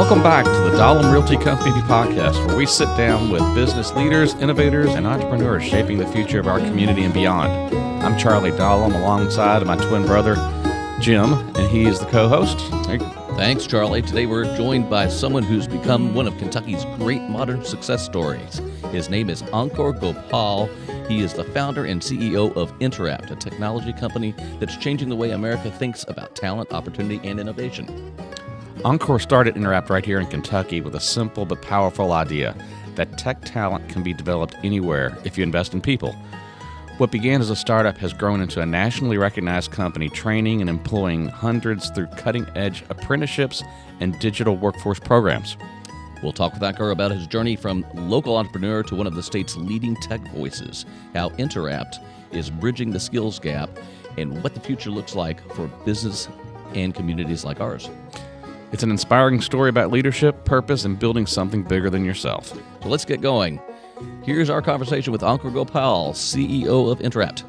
Welcome back to the Dahlem Realty Company podcast, where we sit down with business leaders, innovators, and entrepreneurs shaping the future of our community and beyond. I'm Charlie Dahlem, alongside of my twin brother, Jim, and he is the co-host. Thanks, Charlie. Today we're joined by someone who's become one of Kentucky's great modern success stories. His name is Ankur Gopal. He is the founder and CEO of Interapt, a technology company that's changing the way America thinks about talent, opportunity, and innovation. Ankur started Interapt right here in Kentucky with a simple but powerful idea that tech talent can be developed anywhere if you invest in people. What began as a startup has grown into a nationally recognized company, training and employing hundreds through cutting-edge apprenticeships and digital workforce programs. We'll talk with Ankur about his journey from local entrepreneur to one of the state's leading tech voices, how Interapt is bridging the skills gap, and what the future looks like for business and communities like ours. It's an inspiring story about leadership, purpose, and building something bigger than yourself. So let's get going. Here's our conversation with Ankur Gopal, CEO of Interapt.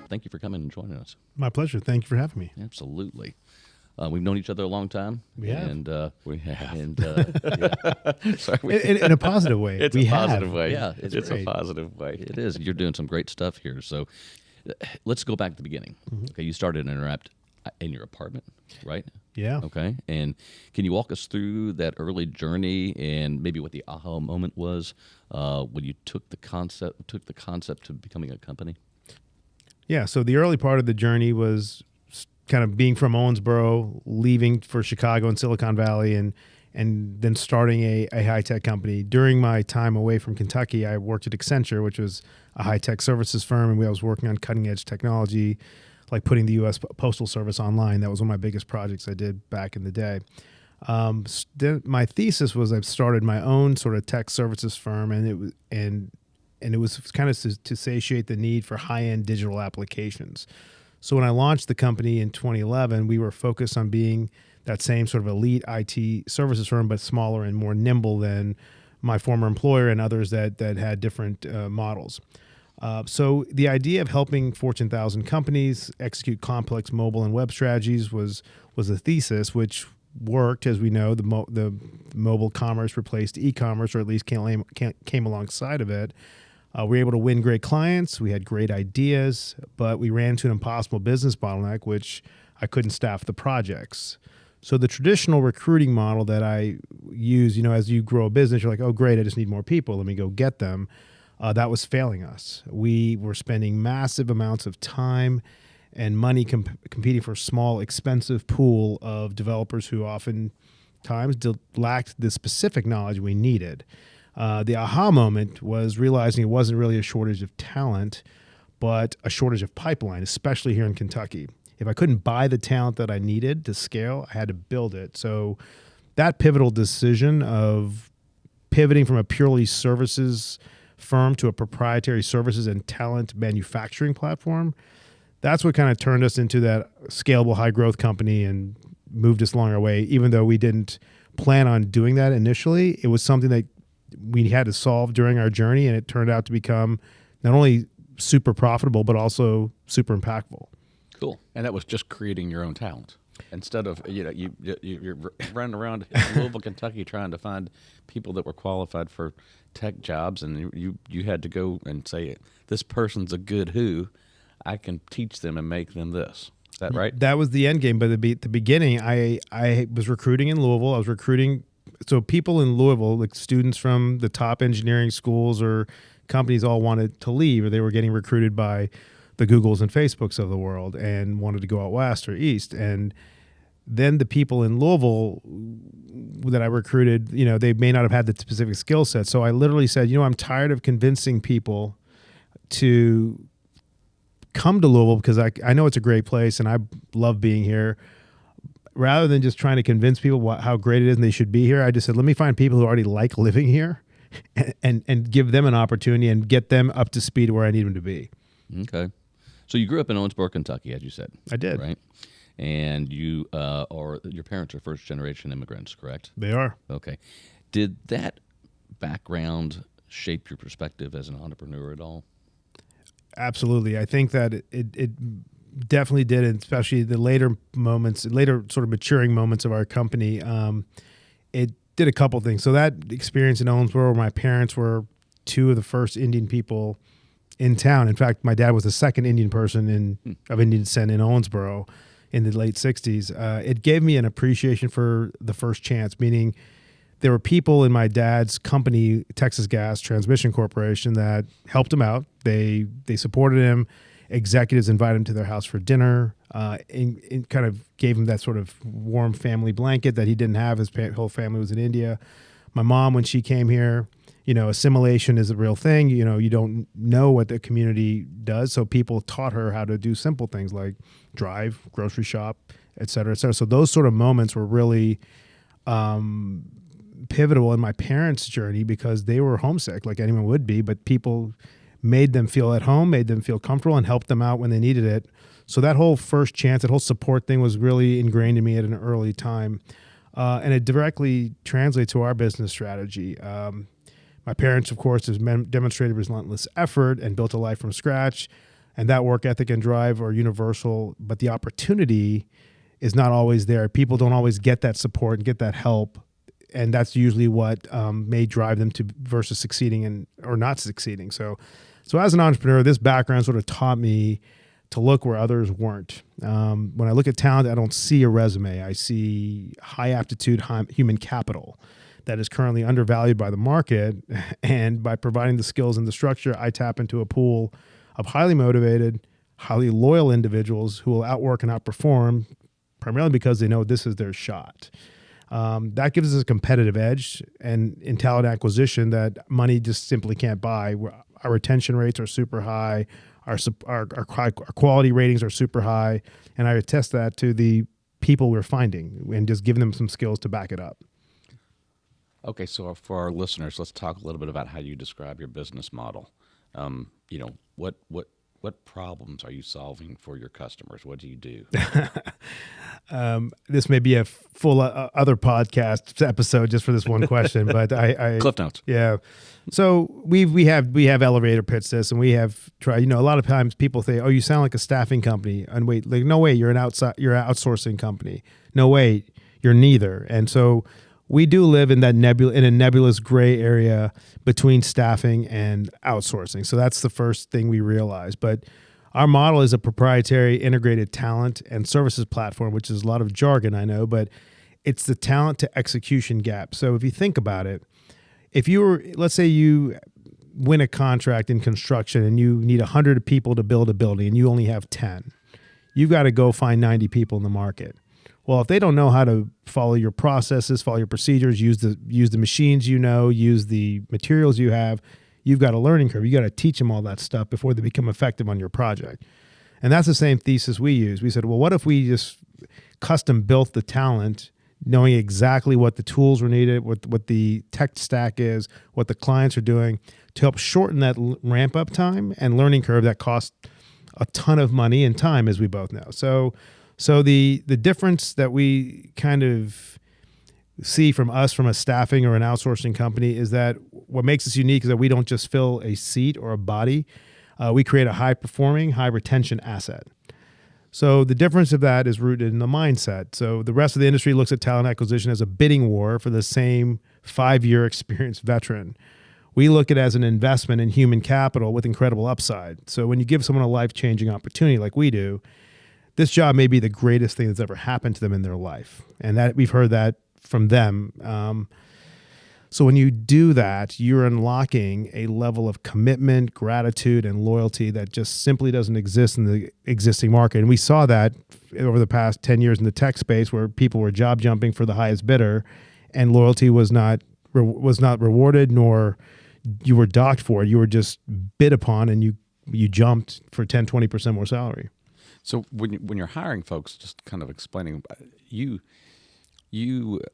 Thank you for coming and joining us. My pleasure. Thank you for having me. Absolutely. We've known each other a long time. We have. We have. Yeah. Sorry, In a positive way. it's we a positive have. way. Yeah, it's great. a positive way. It is. You're doing some great stuff here. So let's go back to the beginning. Mm-hmm. Okay, you started Interapt in your apartment, right? Yeah. Okay. And can you walk us through that early journey and maybe what the aha moment was when you took the concept to becoming a company? Yeah. So the early part of the journey was kind of being from Owensboro, leaving for Chicago and Silicon Valley, and then starting a high-tech company. During my time away from Kentucky, I worked at Accenture, which was a high-tech services firm, and I was working on cutting-edge technology, like putting the U.S. Postal Service online. That was one of my biggest projects I did back in the day. My thesis was I started my own sort of tech services firm, and it was kind of to satiate the need for high-end digital applications. So when I launched the company in 2011, we were focused on being that same sort of elite IT services firm, but smaller and more nimble than my former employer and others that had different models. So the idea of helping Fortune 1000 companies execute complex mobile and web strategies was a thesis, which worked. As we know, the mobile commerce replaced e-commerce, or at least came alongside of it. We were able to win great clients. We had great ideas, but we ran into an impossible business bottleneck, which I couldn't staff the projects. So the traditional recruiting model that I use, as you grow a business, you're like, oh, great, I just need more people. Let me go get them. That was failing us. We were spending massive amounts of time and money competing for a small, expensive pool of developers who oftentimes lacked the specific knowledge we needed. The aha moment was realizing it wasn't really a shortage of talent, but a shortage of pipeline, especially here in Kentucky. If I couldn't buy the talent that I needed to scale, I had to build it. So that pivotal decision of pivoting from a purely services firm to a proprietary services and talent manufacturing platform, that's what kind of turned us into that scalable high growth company and moved us along our way. Even though we didn't plan on doing that initially, it was something that we had to solve during our journey, and it turned out to become not only super profitable, but also super impactful. Cool. And that was just creating your own talent. Instead of, you're running around Louisville, Kentucky trying to find people that were qualified for tech jobs, and you had to go and say, this person's a good who, I can teach them and make them this. Is that right? That was the end game. But at the beginning, I was recruiting in Louisville. I was recruiting, so people in Louisville, like students from the top engineering schools or companies, all wanted to leave, or they were getting recruited by the Googles and Facebooks of the world and wanted to go out west or east. And then the people in Louisville that I recruited, they may not have had the specific skill set. So I literally said, I'm tired of convincing people to come to Louisville because I know it's a great place and I love being here. Rather than just trying to convince people how great it is and they should be here, I just said, let me find people who already like living here and give them an opportunity and get them up to speed where I need them to be. Okay. So you grew up in Owensboro, Kentucky, as you said. I did. Right? And your parents are first-generation immigrants, correct? They are. Okay. Did that background shape your perspective as an entrepreneur at all? Absolutely. I think that it definitely did, and especially the later sort of maturing moments of our company. It did a couple things. So that experience in Owensboro, where my parents were two of the first Indian people in town. In fact, my dad was the second Indian person of Indian descent in Owensboro in the late 60s. It gave me an appreciation for the first chance, meaning there were people in my dad's company, Texas Gas Transmission Corporation, that helped him out. They supported him. Executives invited him to their house for dinner, and kind of gave him that sort of warm family blanket that he didn't have. His whole family was in India. My mom, when she came here, assimilation is a real thing. You don't know what the community does. So people taught her how to do simple things like drive, grocery shop, et cetera, et cetera. So those sort of moments were really pivotal in my parents' journey because they were homesick like anyone would be, but people made them feel at home, made them feel comfortable, and helped them out when they needed it. So that whole first chance, that whole support thing was really ingrained in me at an early time. And it directly translates to our business strategy. My parents, of course, have demonstrated relentless effort and built a life from scratch. And that work ethic and drive are universal, but the opportunity is not always there. People don't always get that support and get that help. And that's usually what may drive them to versus succeeding or not succeeding. So as an entrepreneur, this background sort of taught me to look where others weren't. When I look at talent, I don't see a resume. I see high aptitude human capital that is currently undervalued by the market. And by providing the skills and the structure, I tap into a pool of highly motivated, highly loyal individuals who will outwork and outperform primarily because they know this is their shot. That gives us a competitive edge and in talent acquisition that money just simply can't buy. Our retention rates are super high. Our quality ratings are super high. And I attest that to the people we're finding and just giving them some skills to back it up. Okay, so for our listeners, let's talk a little bit about how you describe your business model. What problems are you solving for your customers? What do you do? This may be a full other podcast episode just for this one question, but I Cliff Notes. Yeah. So we have elevator pitched this, and we have tried. A lot of times people say, "Oh, you sound like a staffing company," and wait, like no way, you're an outsourcing company. No way, you're neither. And so we do live in that nebulous gray area between staffing and outsourcing. So that's the first thing we realize. But our model is a proprietary integrated talent and services platform, which is a lot of jargon, I know, but it's the talent to execution gap. So if you think about it, let's say you win a contract in construction and you need 100 people to build a building and you only have 10, you've got to go find 90 people in the market. Well, if they don't know how to follow your processes, follow your procedures, use the machines use the materials you have, you've got a learning curve. You got to teach them all that stuff before they become effective on your project. And that's the same thesis we use. We said, well, what if we just custom built the talent, knowing exactly what the tools were needed, what the tech stack is, what the clients are doing, to help shorten that ramp up time and learning curve that costs a ton of money and time, as we both know. So the difference that we kind of see from a staffing or an outsourcing company is that what makes us unique is that we don't just fill a seat or a body. We create a high-performing, high-retention asset. So the difference of that is rooted in the mindset. So the rest of the industry looks at talent acquisition as a bidding war for the same 5-year experienced veteran. We look at it as an investment in human capital with incredible upside. So when you give someone a life-changing opportunity like we do, this job may be the greatest thing that's ever happened to them in their life. And that we've heard that from them. So when you do that, you're unlocking a level of commitment, gratitude, and loyalty that just simply doesn't exist in the existing market. And we saw that over the past 10 years in the tech space, where people were job jumping for the highest bidder, and loyalty was not rewarded, nor you were docked for it. You were just bid upon, and you jumped for 10, 20% more salary. So when you're hiring folks, just kind of explaining, you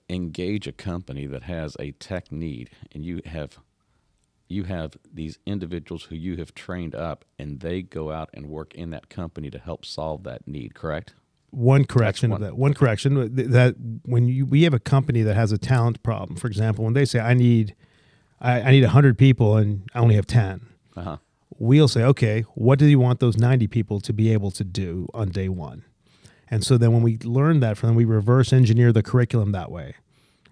engage a company that has a tech need, and you have these individuals who you have trained up, and they go out and work in that company to help solve that need, correct? One correction that when we have a company that has a talent problem, for example, when they say I need 100 people and I only have 10, we'll say, okay, what do you want those 90 people to be able to do on day one? And so then when we learn that from them, we reverse engineer the curriculum that way.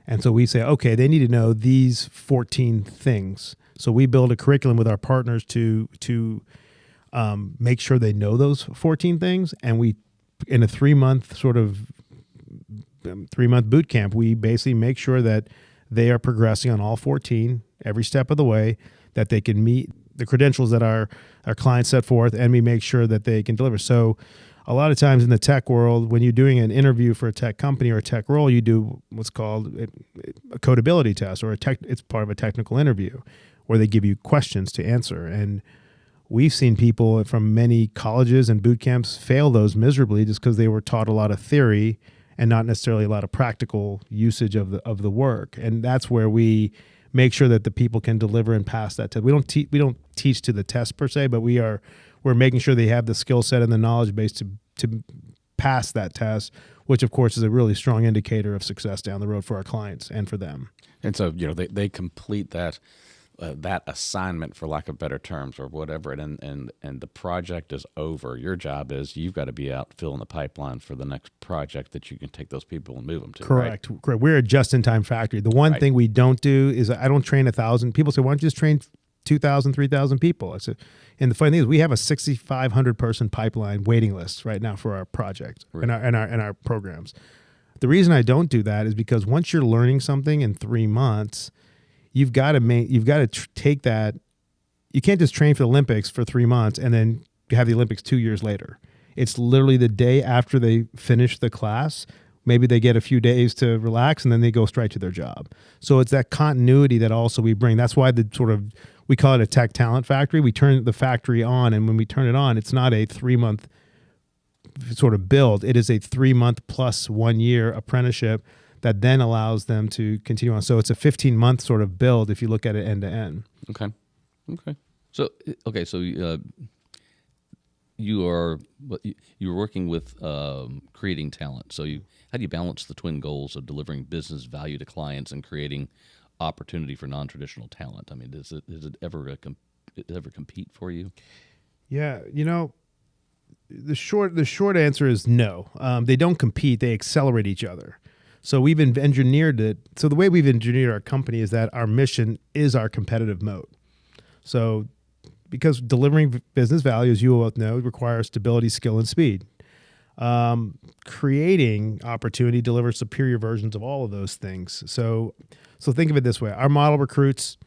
And so we say, okay, they need to know these 14 things. So we build a curriculum with our partners to make sure they know those 14 things. And we, in a 3-month boot camp, we basically make sure that they are progressing on all 14 every step of the way, that they can meet the credentials that our clients set forth, and we make sure that they can deliver. So a lot of times in the tech world, when you're doing an interview for a tech company or a tech role, you do what's called a codability test, or it's part of a technical interview where they give you questions to answer. And we've seen people from many colleges and boot camps fail those miserably just because they were taught a lot of theory and not necessarily a lot of practical usage of the work. And that's where we make sure that the people can deliver and pass that test. We don't teach to the test per se, but we're making sure they have the skill set and the knowledge base to pass that test, which of course is a really strong indicator of success down the road for our clients and for them. And so, they complete that assignment, for lack of better terms, or whatever, and the project is over. Your job is you've got to be out filling the pipeline for the next project that you can take those people and move them to. Correct. Right? Correct. We're a just-in-time factory. The one thing we don't do is I don't train 1,000. People say, why don't you just train 2,000, 3,000 people? I said, and the funny thing is, we have a 6,500 person pipeline waiting list right now for our project and our programs. The reason I don't do that is because once you're learning something in 3 months, you've got to take that. You can't just train for the Olympics for 3 months and then have the Olympics 2 years later. It's literally the day after they finish the class. Maybe they get a few days to relax and then they go straight to their job. So it's that continuity that also we bring. That's why we call it a tech talent factory. We turn the factory on, and when we turn it on, it's not a 3-month sort of build. It is a 3-month plus 1 year apprenticeship that then allows them to continue on. So it's a 15-month sort of build if you look at it end to end. Okay. So you're working with creating talent. So how do you balance the twin goals of delivering business value to clients and creating opportunity for non-traditional talent? I mean, does it ever compete for you? Yeah, the short answer is no. They don't compete. They accelerate each other. So we've engineered it. So the way we've engineered our company is that our mission is our competitive moat. So because delivering business value, as you both know, requires stability, skill, and speed. Creating opportunity delivers superior versions of all of those things. So think of it this way. Our model recruits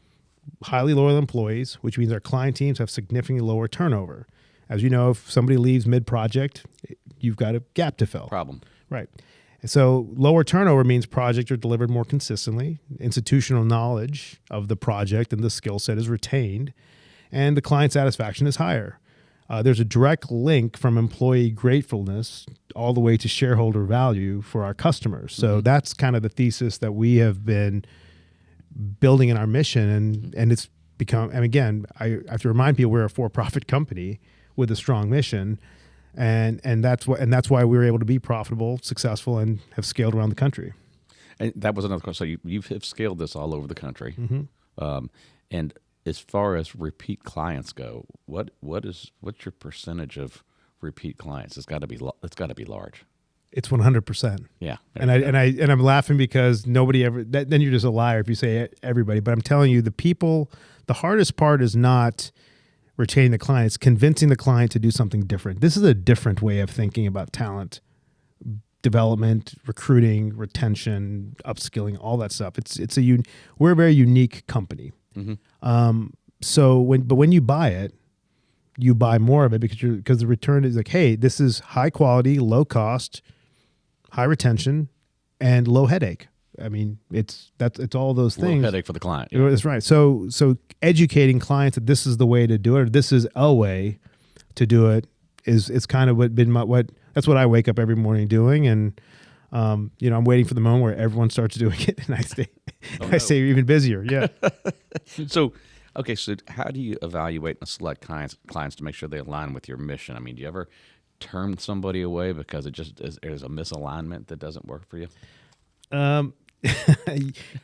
highly loyal employees, which means our client teams have significantly lower turnover. As you know, if somebody leaves mid-project, you've got a gap to fill. Problem. Right. So lower turnover means projects are delivered more consistently, institutional knowledge of the project and the skill set is retained, and the client satisfaction is higher. There's a direct link from employee gratefulness all the way to shareholder value for our customers. So that's kind of the thesis that we have been building in our mission, and it's become, and again, I have to remind people we're a for-profit company with a strong mission. And that's why we were able to be profitable, successful, and have scaled around the country. And that was another question. So you have scaled this all over the country. And as far as repeat clients go, what's your percentage of repeat clients? It's got to be large. It's 100%. Yeah. And I'm laughing because nobody ever. Then you're just a liar if you say everybody. But I'm telling you, the hardest part is not retaining the client. It's convincing the client to do something different. This is a different way of thinking about talent development, recruiting, retention, upskilling, all that stuff. We're a very unique company. So when you buy it, you buy more of it because the return is like, hey, this is high quality, low cost, high retention, and low headache. I mean, it's all those things. Low headache for the client. Yeah. That's right. So educating clients that this is the way to do it, or this is a way to do it, is kind of that's what I wake up every morning doing, and I'm waiting for the moment where everyone starts doing it, and I stay even busier. Yeah. So how do you evaluate and select clients to make sure they align with your mission? I mean, do you ever turn somebody away because there's a misalignment that doesn't work for you?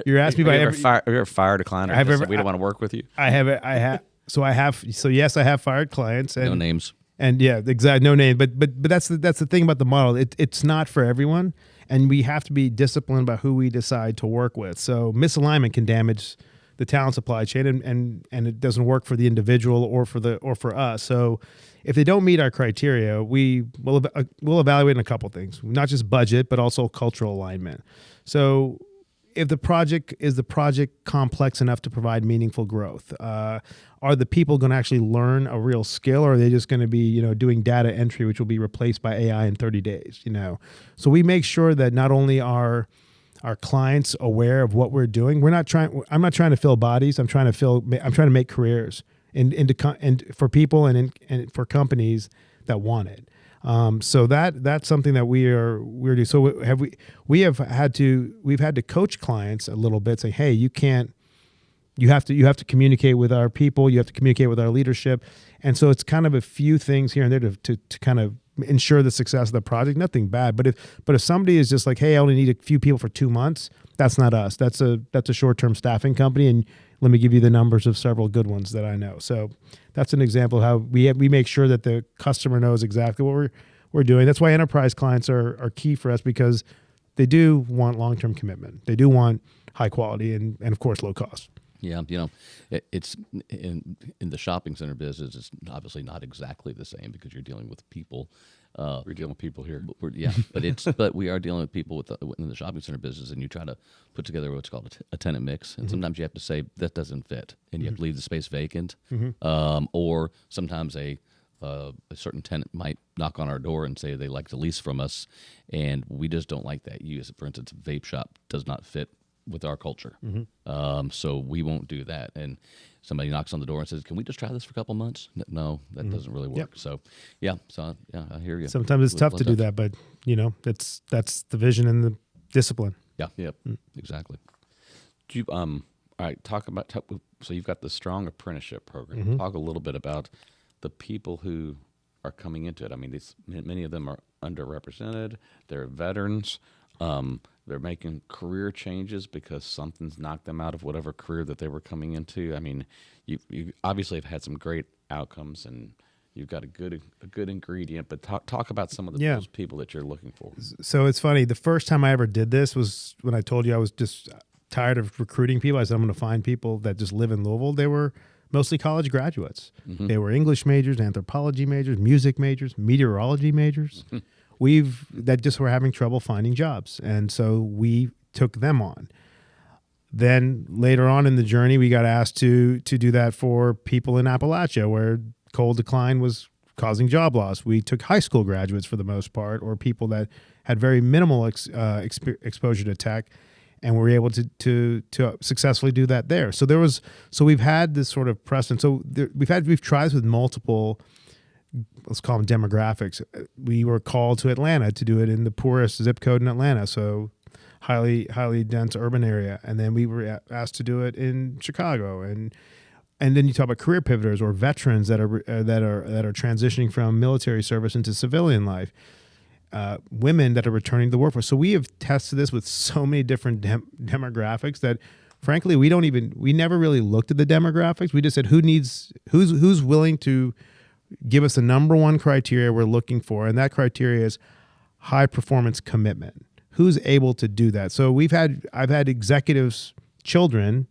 You're asking me have you ever fired a client? We don't want to work with you. I have. So yes, I have fired clients. And no names. And yeah, exact no name, but that's the thing about the model. It's not for everyone, and we have to be disciplined about who we decide to work with. So misalignment can damage the talent supply chain, and it doesn't work for the individual or for us. So if they don't meet our criteria, we'll evaluate in a couple things, not just budget, but also cultural alignment. So if the project complex enough to provide meaningful growth? Are the people going to actually learn a real skill, or are they just going to be, doing data entry, which will be replaced by AI in 30 days? So we make sure that not only are our clients aware of what we're doing. I'm not trying to fill bodies. I'm trying to make careers and for people and for companies that want it. So that's something that we're doing. So we've had to coach clients a little bit, say, hey, you have to communicate with our people, you have to communicate with our leadership. And so it's kind of a few things here and there to kind of ensure the success of the project. Nothing bad, but if somebody is just like, hey, I only need a few people for 2 months, that's not us. That's a short-term staffing company, and let me give you the numbers of several good ones that I know. So that's an example of how we make sure that the customer knows exactly what we're doing. That's why enterprise clients are key for us, because they do want long-term commitment. They do want high quality and of course low cost. Yeah, it's in the shopping center business. It's obviously not exactly the same because you're dealing with people. We're dealing with people here. But we are dealing with people in the shopping center business, and you try to put together what's called a tenant mix, and sometimes you have to say that doesn't fit, and you have to leave the space vacant, or sometimes a certain tenant might knock on our door and say they like to lease from us, and we just don't like that use. For instance, a vape shop does not fit with our culture. So we won't do that. And somebody knocks on the door and says, can we just try this for a couple months? No, that doesn't really work. Yep. So I hear you. Sometimes it's tough to do that, but that's the vision and the discipline. Yeah. Yep. Exactly. Do you, all right, so you've got the strong apprenticeship program. Talk a little bit about the people who are coming into it. I mean, many of them are underrepresented. They're veterans. They're making career changes because something's knocked them out of whatever career that they were coming into. I mean, you obviously have had some great outcomes, and you've got a good ingredient. But talk about some of those people that you're looking for. So it's funny. The first time I ever did this was when I told you I was just tired of recruiting people. I said I'm going to find people that just live in Louisville. They were mostly college graduates. They were English majors, anthropology majors, music majors, meteorology majors. That just were having trouble finding jobs. And so we took them on. Then later on in the journey, we got asked to do that for people in Appalachia where coal decline was causing job loss. We took high school graduates for the most part, or people that had very minimal exposure to tech, and we were able to successfully do that there. So we've had this sort of precedent. So we've tried this with multiple, let's call them demographics. We were called to Atlanta to do it in the poorest zip code in Atlanta, so highly dense urban area, and then we were asked to do it in Chicago, and then you talk about career pivoters or veterans that are transitioning from military service into civilian life, women that are returning to the workforce. So we have tested this with so many different demographics that, frankly, we never really looked at the demographics. We just said who's willing to give us the number one criteria we're looking for, and that criteria is high performance commitment. Who's able to do that? So I've had executives' children.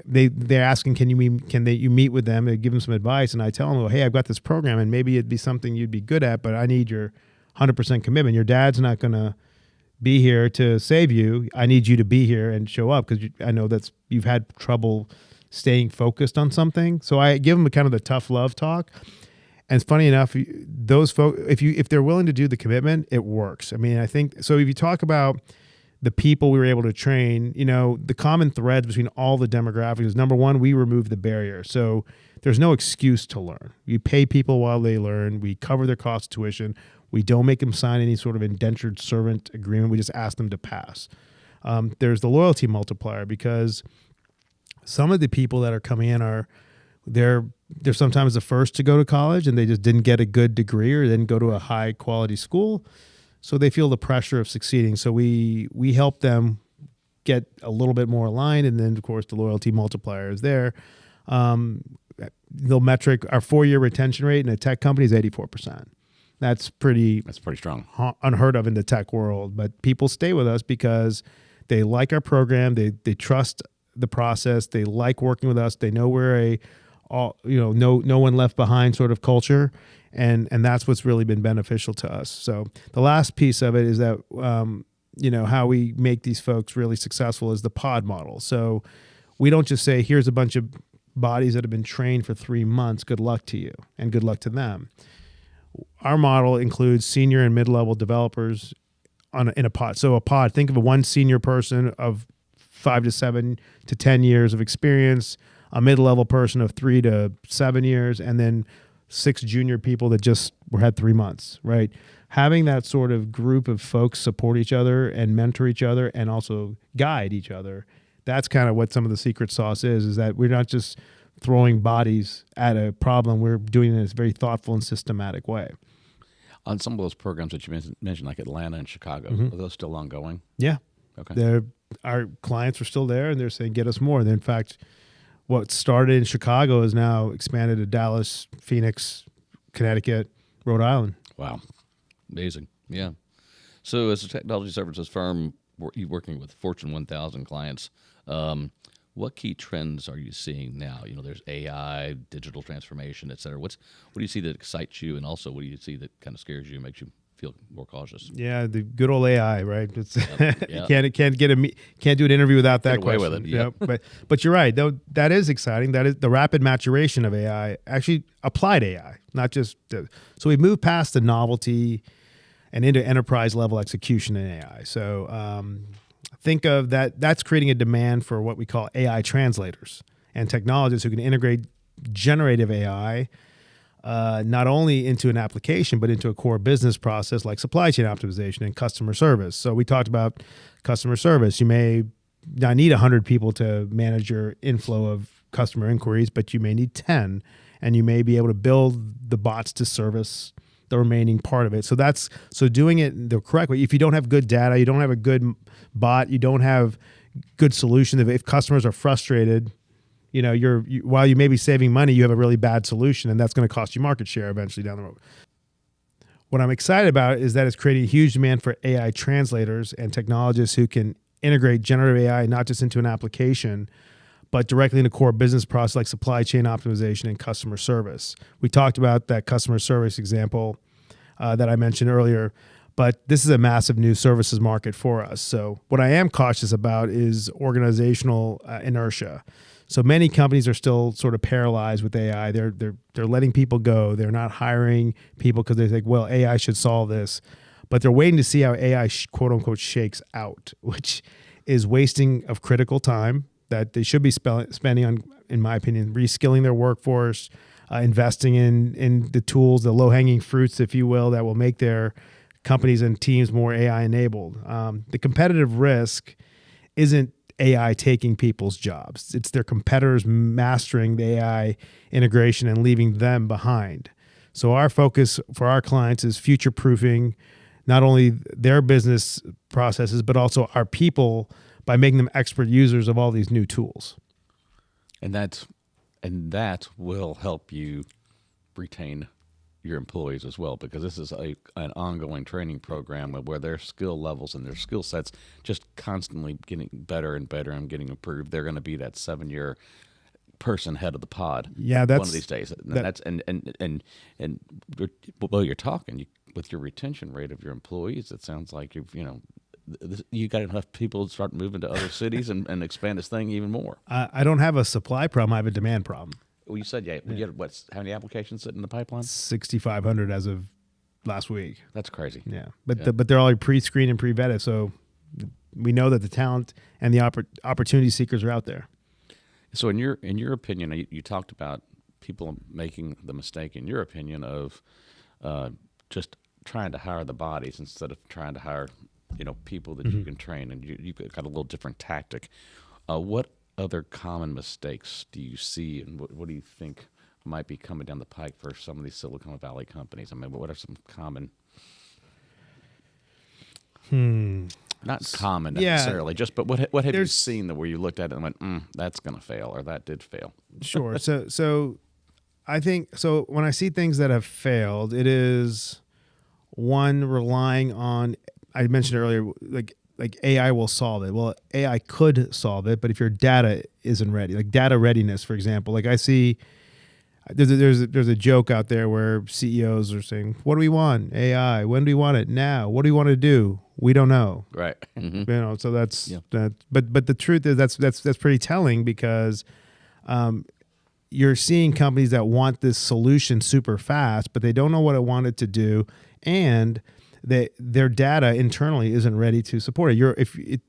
They're asking, you meet with them and give them some advice, and I tell them, well, hey, I've got this program, and maybe it'd be something you'd be good at, but I need your 100% commitment. Your dad's not going to be here to save you. I need you to be here and show up, because I know you've had trouble staying focused on something. So I give them a kind of the tough love talk. And it's funny enough, those folks, if they're willing to do the commitment, it works. I mean, I think, so if you talk about the people we were able to train, the common threads between all the demographics is, number one, we remove the barrier. So there's no excuse to learn. We pay people while they learn. We cover their cost of tuition. We don't make them sign any sort of indentured servant agreement. We just ask them to pass. There's the loyalty multiplier, because some of the people that are coming in they're sometimes the first to go to college, and they just didn't get a good degree or didn't go to a high quality school. So they feel the pressure of succeeding. So we help them get a little bit more aligned. And then of course the loyalty multiplier is there. The metric, our 4-year retention rate in a tech company is 84%. That's pretty strong. Unheard of in the tech world. But people stay with us because they like our program. They trust the process. They like working with us. They know we're no one left behind sort of culture. And that's what's really been beneficial to us. So the last piece of it is that, how we make these folks really successful is the pod model. So we don't just say, here's a bunch of bodies that have been trained for 3 months. Good luck to you and good luck to them. Our model includes senior and mid-level developers in a pod. So a pod, think of one senior person of 5 to 7 to 10 years of experience, a mid-level person of 3 to 7 years, and then 6 junior people that just had 3 months, right? Having that sort of group of folks support each other and mentor each other and also guide each other, that's kind of what some of the secret sauce is that we're not just throwing bodies at a problem. We're doing it in a very thoughtful and systematic way. On some of those programs that you mentioned, like Atlanta and Chicago, Mm-hmm. are those still ongoing? Yeah. Okay. Our clients are still there, and they're saying, get us more. And in fact, what started in Chicago is now expanded to Dallas, Phoenix, Connecticut, Rhode Island. Wow. Amazing. Yeah. So as a technology services firm, you're working with Fortune 1000 clients. What key trends are you seeing now? There's AI, digital transformation, et cetera. What do you see that excites you, and also what do you see that kind of scares you, makes you feel more cautious? Yeah, the good old AI, right? It's Yep. can't do an interview without that Get away question. with it. Yep. But you're right. Though that is exciting. That is the rapid maturation of AI, actually applied AI, not just. So we moved past the novelty and into enterprise level execution in AI. So think of that. That's creating a demand for what we call AI translators and technologists who can integrate generative AI not only into an application, but into a core business process like supply chain optimization and customer service. So we talked about customer service. You may not need 100 people to manage your inflow of customer inquiries, but you may need 10, and you may be able to build the bots to service the remaining part of it. So doing it the correct way. If you don't have good data, you don't have a good bot, you don't have good solution. If customers are frustrated, while you may be saving money, you have a really bad solution, and that's going to cost you market share eventually down the road. What I'm excited about is that it's creating a huge demand for AI translators and technologists who can integrate generative AI not just into an application, but directly into core business process like supply chain optimization and customer service. We talked about that customer service example that I mentioned earlier, but this is a massive new services market for us. So what I am cautious about is organizational inertia. So many companies are still sort of paralyzed with AI. They're letting people go. They're not hiring people because they think, well, AI should solve this. But they're waiting to see how AI, quote unquote, shakes out, which is wasting of critical time that they should be spending on, in my opinion, reskilling their workforce, investing in the tools, the low-hanging fruits, if you will, that will make their companies and teams more AI-enabled. The competitive risk isn't AI taking people's jobs. It's their competitors mastering the AI integration and leaving them behind. So our focus for our clients is future-proofing not only their business processes, but also our people by making them expert users of all these new tools. And that will help you retain your employees as well, because this is an ongoing training program where their skill levels and their skill sets just constantly getting better and better and getting improved. They're going to be that 7-year person head of the pod. Yeah, that's one of these days. And while you're talking, with your retention rate of your employees, it sounds like you got enough people to start moving to other cities and expand this thing even more. I don't have a supply problem. I have a demand problem. Well, you said you had how many applications sitting in the pipeline? 6,500 as of last week. That's crazy. Yeah, but they're all pre-screened and pre-vetted, so we know that the talent and the opportunity seekers are out there. So in your opinion, you talked about people making the mistake, in your opinion, of just trying to hire the bodies instead of trying to hire people that you can train, and you got a little different tactic. What other common mistakes do you see, and what do you think might be coming down the pike for some of these Silicon Valley companies? I mean, what are some common? Not common Yeah. necessarily, just but what have you There's- seen that where you looked at it and went, that's going to fail, or that did fail? Sure. So I think so when I see things that have failed, it is one relying on, I mentioned earlier, like AI will solve it. Well, AI could solve it, but if your data isn't ready, like data readiness, for example, like I see there's a joke out there where CEOs are saying, "What do we want? AI. When do we want it? Now. What do we want to do? We don't know." Right. You know, so that's that. But the truth is that's pretty telling because you're seeing companies that want this solution super fast, but they don't know what it wanted to do, and their data internally isn't ready to support it.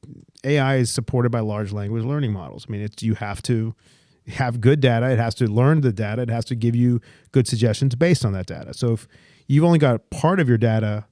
AI is supported by large language learning models. I mean, you have to have good data. It has to learn the data. It has to give you good suggestions based on that data. So if you've only got part of your data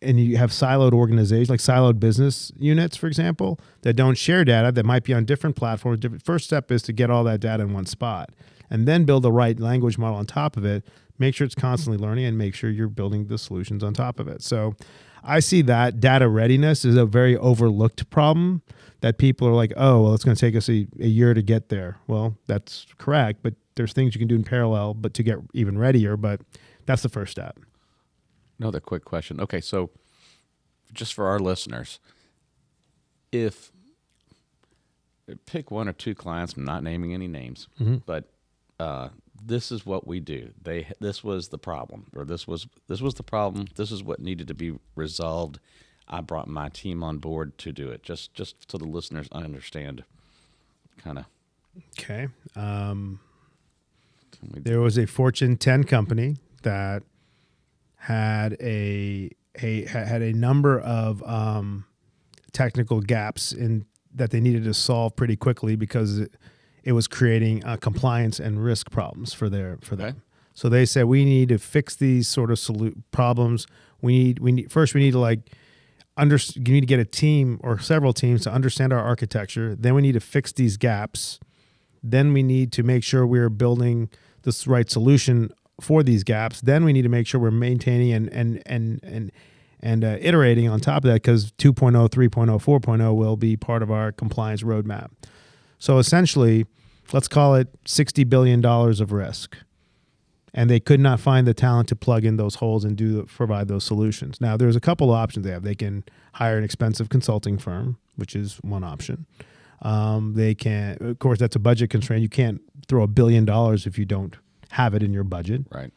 and you have siloed organizations, like siloed business units, for example, that don't share data, that might be on different platforms. First step is to get all that data in one spot and then build the right language model on top of it. Make sure it's constantly learning and make sure you're building the solutions on top of it. So I see that data readiness is a very overlooked problem that people are like, oh, well, it's going to take us a year to get there. Well, that's correct, but there's things you can do in parallel but to get even readier, but that's the first step. Another quick question. Okay, so just for our listeners, if pick one or two clients, I'm not naming any names, but this is what we do. This was the problem, or this was the problem. This is what needed to be resolved. I brought my team on board to do it. Just so the listeners understand, kind of. Okay. There was a Fortune 10 company that had a number of technical gaps in that they needed to solve pretty quickly because it was creating compliance and risk problems for them. So they said, we need to fix these sort of problems. We need to you need to get a team or several teams to understand our architecture. Then we need to fix these gaps. Then we need to make sure we're building this right solution for these gaps. Then we need to make sure we're maintaining and iterating on top of that because 2.0, 3.0, 4.0 will be part of our compliance roadmap. So essentially, let's call it $60 billion of risk. And they could not find the talent to plug in those holes and provide those solutions. Now, there's a couple of options they have. They can hire an expensive consulting firm, which is one option. They can, of course, that's a budget constraint. You can't throw $1 billion if you don't have it in your budget. Right.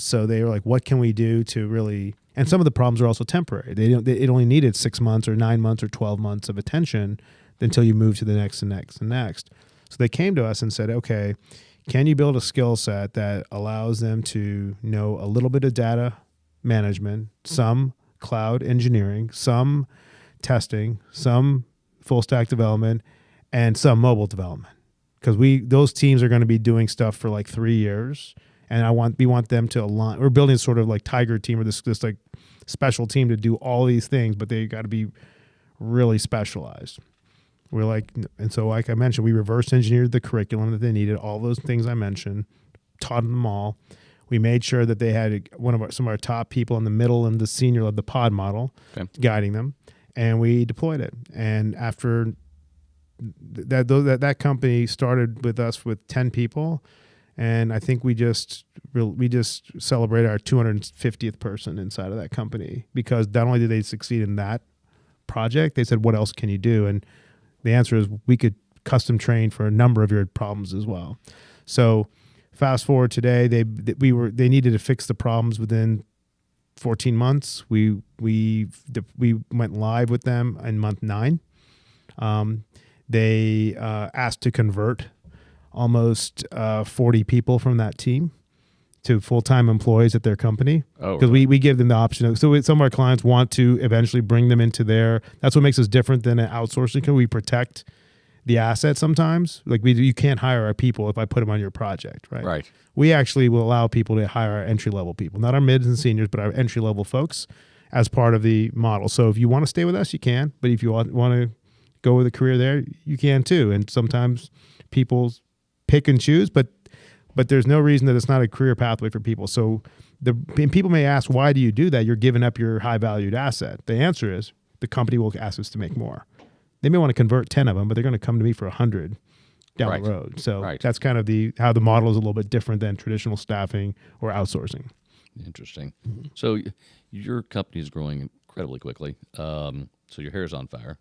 So they were like, what can we do to really, and some of the problems are also temporary. It only needed 6 months or 9 months or 12 months of attention until you move to the next and next and next. So they came to us and said, okay, can you build a skill set that allows them to know a little bit of data management, some cloud engineering, some testing, some full stack development, and some mobile development? Because those teams are going to be doing stuff for like 3 years, and we want them to align. We're building sort of like tiger team or this like special team to do all these things, but they got to be really specialized. We're like, and so like I mentioned, we reverse engineered the curriculum that they needed, all those things I mentioned, taught them all. We made sure that they had some of our top people in the middle and the senior of the pod model guiding them, and we deployed it. And after that company started with us with 10 people, and I think we just celebrated our 250th person inside of that company because not only did they succeed in that project, they said, what else can you do? And the answer is we could custom train for a number of your problems as well. So fast forward today, they needed to fix the problems within 14 months. We went live with them in month 9. They asked to convert almost 40 people from that team to full-time employees at their company. Because we give them the option. So some of our clients want to eventually bring them into that's what makes us different than an outsourcing company. We protect the asset sometimes. Like you can't hire our people if I put them on your project, right? Right. We actually will allow people to hire our entry-level people, not our mids and seniors, but our entry-level folks as part of the model. So if you want to stay with us, you can. But if you want to go with a career there, you can too. And sometimes people pick and choose, but there's no reason that it's not a career pathway for people. So and people may ask, why do you do that? You're giving up your high-valued asset. The answer is the company will ask us to make more. They may want to convert 10 of them, but they're going to come to me for 100 down Right. the road. So Right. that's kind of how the model is a little bit different than traditional staffing or outsourcing. Interesting. So your company is growing incredibly quickly. So your hair is on fire,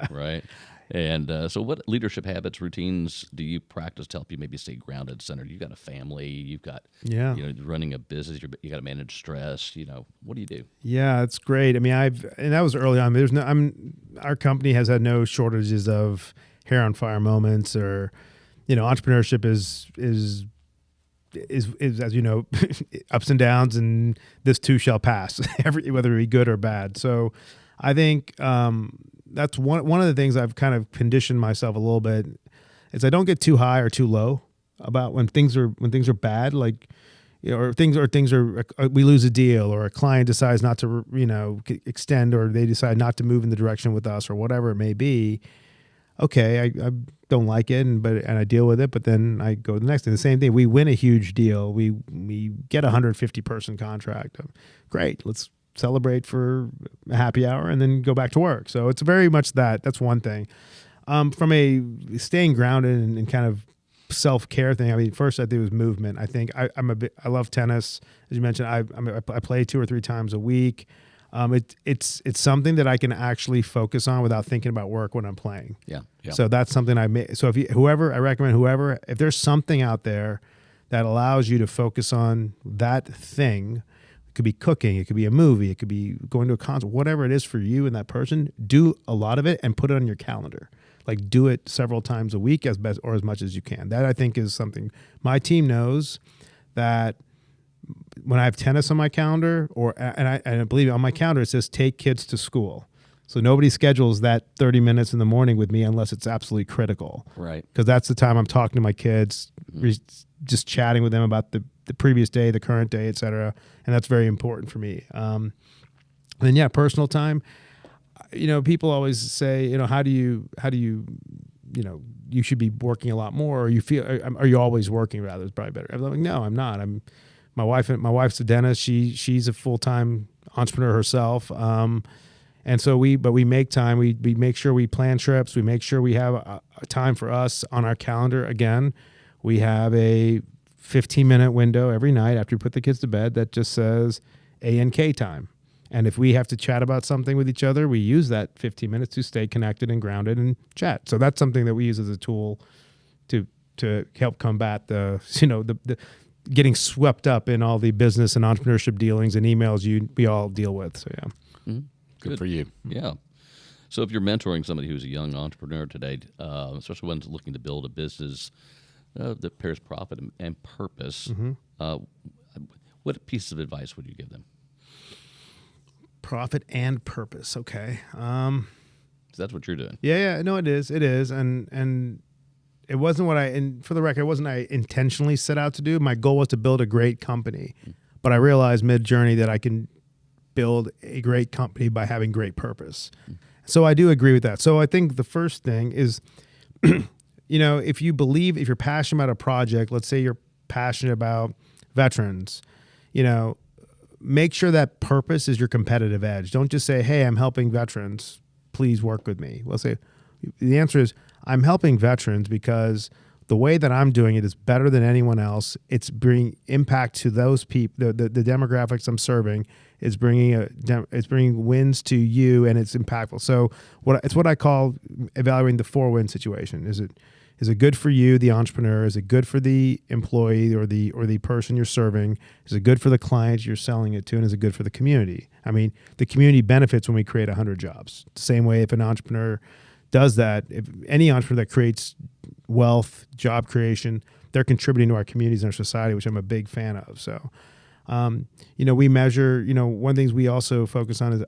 right? And so what leadership habits, routines do you practice to help you maybe stay grounded, centered? You've got a family, you've got, running a business, you got to manage stress, what do you do? Yeah, it's great. I mean, and that was early on. Our company has had no shortages of hair on fire moments, or, entrepreneurship is as you know, ups and downs, and this too shall pass, whether it be good or bad. So I think that's one of the things I've kind of conditioned myself a little bit is I don't get too high or too low about when things are bad, like, or things are we lose a deal, or a client decides not to extend, or they decide not to move in the direction with us, or whatever it may be. Okay, I don't like it, and I deal with it, but then I go to the next thing. The same thing. We win a huge deal. We get a 150 person contract. Great. Let's celebrate for a happy hour and then go back to work. So it's very much that. That's one thing. From a staying grounded and kind of self-care thing, I mean, first I think it was movement. I think I love tennis. As you mentioned, I play 2 or 3 times a week. It's something that I can actually focus on without thinking about work when I'm playing. Yeah. So that's something I made. So I recommend if there's something out there that allows you to focus on that thing, it could be cooking, it could be a movie, it could be going to a concert, whatever it is for you and that person, do a lot of it and put it on your calendar. Like, do it several times a week as much as you can. That, I think, is something my team knows, that when I have tennis on my calendar, and I believe on my calendar it says take kids to school. So nobody schedules that 30 minutes in the morning with me unless it's absolutely critical. Right. Because that's the time I'm talking to my kids, just chatting with them about the previous day, the current day, et cetera. And that's very important for me. And then, personal time. People always say, how do you, you should be working a lot more, or are you always working rather? It's probably better. I'm like, no, I'm not. My wife's a dentist. She's a full-time entrepreneur herself. And so we make time. We make sure we plan trips. We make sure we have a time for us on our calendar. Again, we have a 15-minute window every night after we put the kids to bed that just says A&K time. And if we have to chat about something with each other, we use that 15 minutes to stay connected and grounded and chat. So that's something that we use as a tool to help combat the getting swept up in all the business and entrepreneurship dealings and emails we all deal with. So yeah. Mm-hmm. Good for you. Yeah. So if you're mentoring somebody who's a young entrepreneur today, especially one's looking to build a business that pairs profit and purpose, what piece of advice would you give them? Profit and purpose. Okay. That's what you're doing. Yeah. No, it is. And it wasn't and for the record, it wasn't I intentionally set out to do. My goal was to build a great company, but I realized mid-journey that I can build a great company by having great purpose. So I do agree with that. So I think the first thing is, if you're passionate about a project, let's say you're passionate about veterans, make sure that purpose is your competitive edge. Don't just say, hey, I'm helping veterans, please work with me. Well, the answer is, I'm helping veterans because the way that I'm doing it is better than anyone else. It's bringing impact to those people, the demographics I'm serving. It's bringing wins to you, and it's impactful. So it's what I call evaluating the 4-win situation. Is it good for you, the entrepreneur? Is it good for the employee or the person you're serving? Is it good for the client you're selling it to? And is it good for the community? I mean, the community benefits when we create 100 jobs. The same way if an entrepreneur does that, if any entrepreneur that creates wealth, job creation, they're contributing to our communities and our society, which I'm a big fan of. So, we measure, one of the things we also focus on is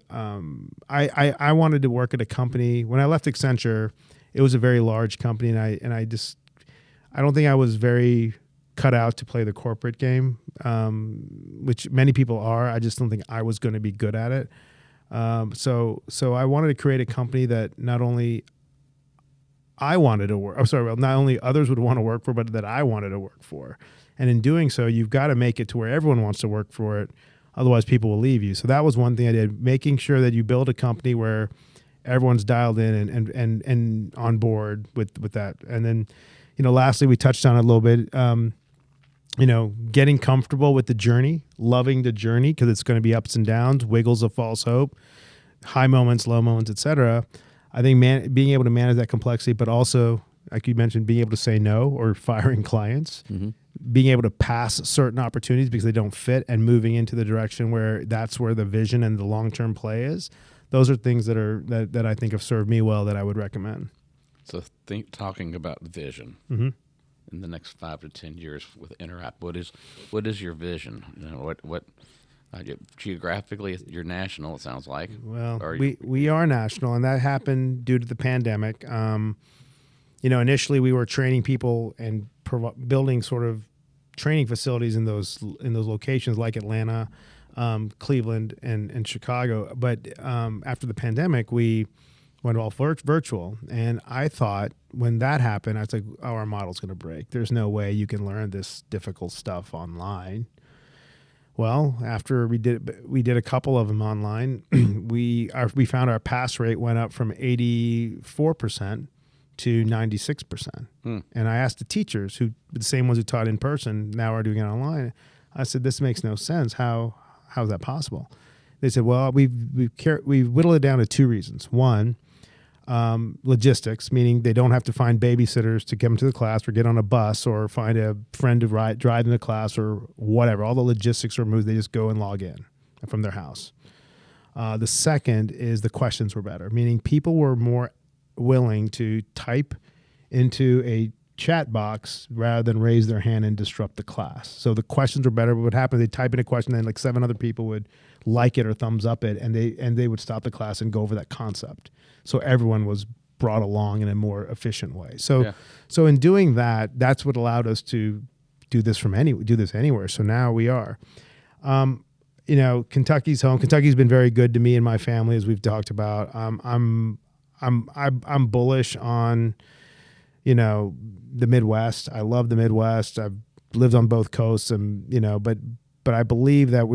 I wanted to work at a company. When I left Accenture, it was a very large company, and I don't think I was very cut out to play the corporate game, which many people are. I just don't think I was going to be good at it. So I wanted to create a company that not only I wanted to work, not only others would want to work for, but that I wanted to work for. And in doing so, you've got to make it to where everyone wants to work for it. Otherwise, people will leave you. So that was one thing I did, making sure that you build a company where everyone's dialed in and on board with that. And then, lastly, we touched on it a little bit. Getting comfortable with the journey, loving the journey, because it's going to be ups and downs, wiggles of false hope, high moments, low moments, etc. I think being able to manage that complexity, but also, like you mentioned, being able to say no or firing clients, being able to pass certain opportunities because they don't fit, and moving into the direction where that's where the vision and the long-term play is. Those are things that I think have served me well that I would recommend. So talking about vision in the next 5 to 10 years with Interapt, what is your vision? What geographically you're national, it sounds like. Well, we are national, and that happened due to the pandemic. Initially we were training people and building sort of training facilities in those locations like Atlanta, Cleveland, and Chicago. But after the pandemic, we went all virtual. And I thought when that happened, I was like, oh, our model's going to break. There's no way you can learn this difficult stuff online. Well, after we did a couple of them online, we found our pass rate went up from 84% to 96%. And I asked the teachers, the same ones who taught in person, now are doing it online. I said, this makes no sense. How is that possible? They said, well, we've whittled it down to 2 reasons. One, logistics, meaning they don't have to find babysitters to come to the class or get on a bus or find a friend to drive them to class or whatever. All the logistics are removed. They just go and log in from their house. The second is the questions were better, meaning people were more willing to type into a chat box rather than raise their hand and disrupt the class. So the questions were better. But what happened, they'd type in a question and like 7 other people would like it or thumbs up it, and they would stop the class and go over that concept. So everyone was brought along in a more efficient way. So in doing that, that's what allowed us to do this anywhere. So now we are. Kentucky's home. Kentucky's been very good to me and my family, as we've talked about. I'm bullish on, the Midwest. I love the Midwest. I've lived on both coasts, and but I believe that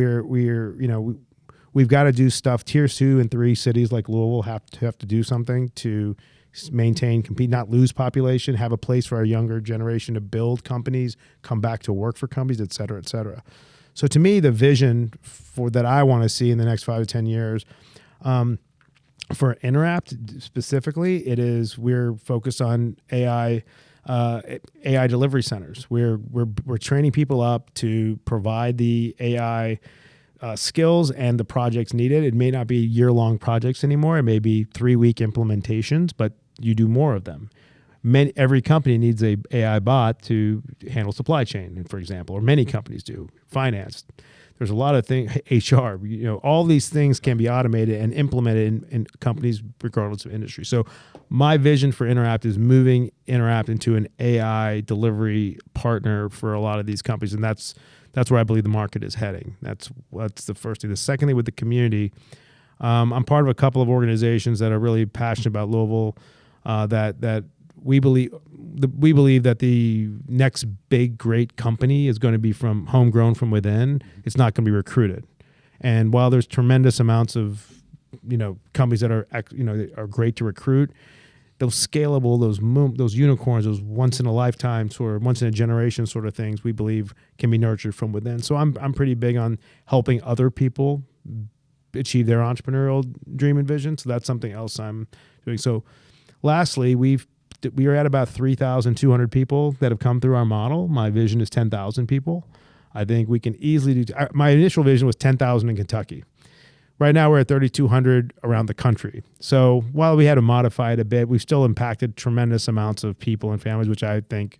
we've got to do stuff. Tier 2 and 3 cities like Louisville have to do something to maintain, compete, not lose population, have a place for our younger generation to build companies, come back to work for companies, et cetera, et cetera. So to me, the vision that I want to see in the next 5 to 10 years, for Interapt specifically, we're focused on AI delivery centers. We're training people up to provide the AI skills and the projects needed. It may not be year-long projects anymore. It may be 3-week implementations, but you do more of them. Every company needs a AI bot to handle supply chain, for example, or many companies do. Finance. There's a lot of things, HR, all these things can be automated and implemented in companies regardless of industry. So my vision for Interapt is moving Interapt into an AI delivery partner for a lot of these companies. And that's where I believe the market is heading. That's the first thing. The second thing with the community, I'm part of a couple of organizations that are really passionate about Louisville, that we believe that the next big, great company is going to be homegrown from within. It's not going to be recruited. And while there's tremendous amounts of, companies that are great to recruit, those scalable, those unicorns, those once in a lifetime sort of once in a generation sort of things, we believe can be nurtured from within. So I'm pretty big on helping other people achieve their entrepreneurial dream and vision. So that's something else I'm doing. So lastly, we are at about 3,200 people that have come through our model. My vision is 10,000 people. I think we can easily do. My initial vision was 10,000 in Kentucky. Right now we're at 3,200 around the country. So while we had to modify it a bit, we've still impacted tremendous amounts of people and families, which I think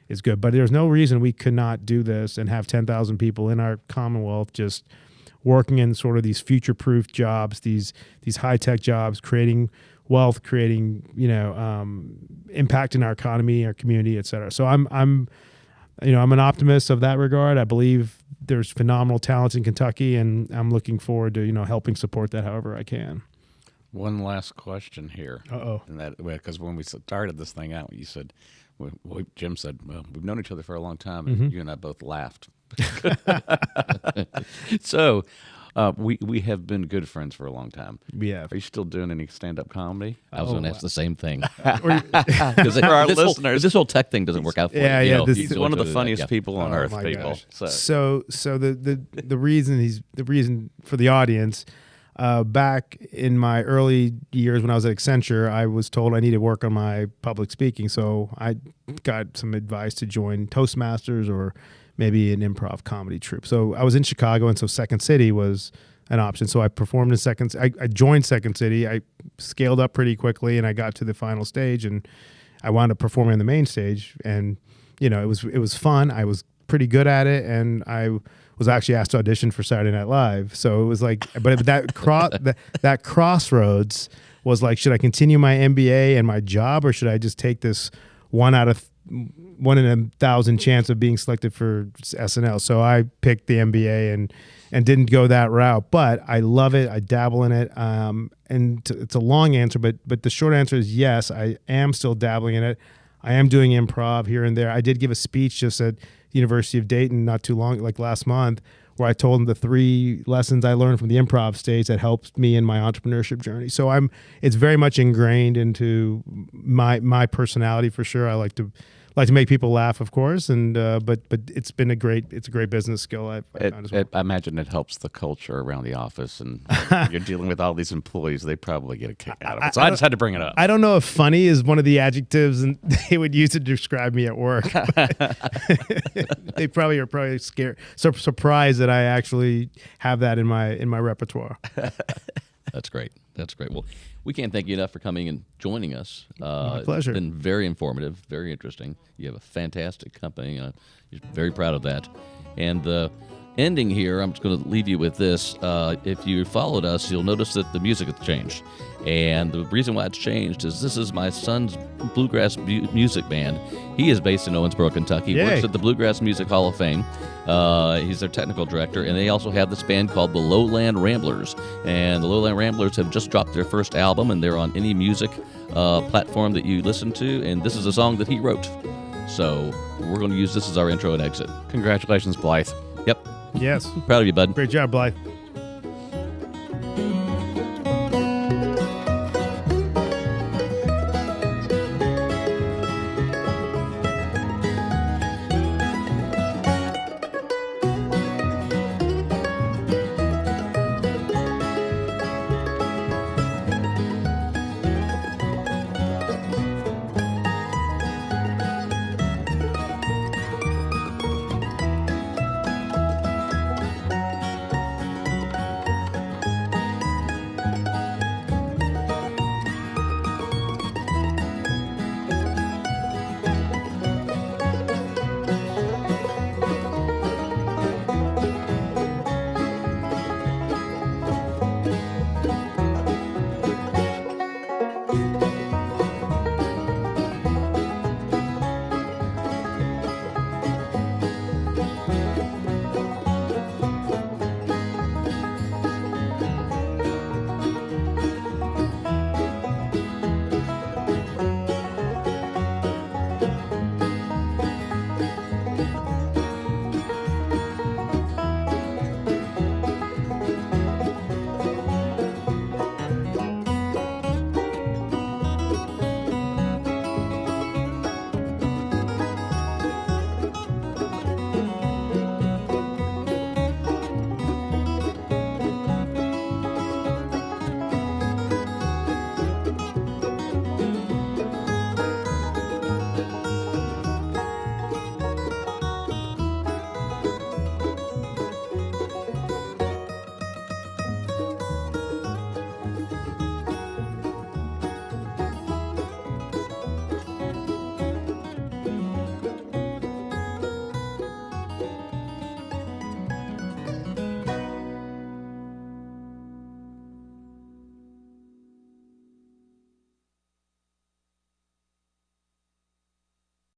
is good. But there's no reason we could not do this and have 10,000 people in our Commonwealth just working in sort of these future-proof jobs, these high-tech jobs, creating wealth, creating impact in our economy, our community, et cetera. So I'm an optimist of that regard. I believe there's phenomenal talents in Kentucky, and I'm looking forward to helping support that however I can. One last question here. And that because when we started this thing out, you said, Jim said, well, we've known each other for a long time, and you and I both laughed. So, We have been good friends for a long time. Yeah. Are you still doing any stand-up comedy? I was going to ask the same thing. For our listeners, this whole tech thing doesn't work out for Yeah, you. yeah, know, this- you he's go one of into the that, funniest yeah. people on earth, my people. gosh. So So the reason for the audience, back in my early years when I was at Accenture, I was told I needed to work on my public speaking. So I got some advice to join Toastmasters or maybe an improv comedy troupe. So I was in Chicago, and so Second City was an option. So I performed in I joined Second City. I scaled up pretty quickly, and I got to the final stage, and I wound up performing on the main stage. And it was fun. I was pretty good at it, and I was actually asked to audition for Saturday Night Live. So it was like, but that crossroads was like, should I continue my MBA and my job, or should I just take this 1 in 1,000 chance of being selected for SNL? So I picked the MBA and didn't go that route, but I love it. I dabble in it. It's a long answer, but the short answer is yes, I am still dabbling in it. I am doing improv here and there. I did give a speech just at University of Dayton not too long, like last month, where I told them the 3 lessons I learned from the improv stage that helped me in my entrepreneurship journey. So it's very much ingrained into my personality for sure. I like to make people laugh, of course, and but it's a great business skill I found as well. I imagine it helps the culture around the office, and you're dealing with all these employees. They probably get a kick out of it. So I just had to bring it up. I don't know if funny is one of the adjectives and they would use to describe me at work. They probably are scared, surprised that I actually have that in my repertoire. That's great. Well, we can't thank you enough for coming and joining us. My pleasure. It's been very informative, very interesting. You have a fantastic company. You're very proud of that. And the ending here, I'm just going to leave you with this. If you followed us, you'll notice that the music has changed. And the reason why it's changed is this is my son's bluegrass music band. He is based in Owensboro, Kentucky. Yay. Works at the Bluegrass Music Hall of Fame. He's their technical director, and they also have this band called the Lowland Ramblers. And the Lowland Ramblers have just dropped their first album, and they're on any music platform that you listen to. And this is a song that he wrote. So we're going to use this as our intro and exit. Congratulations, Blythe. Yep. Yes. Proud of you, bud. Great job, Blythe.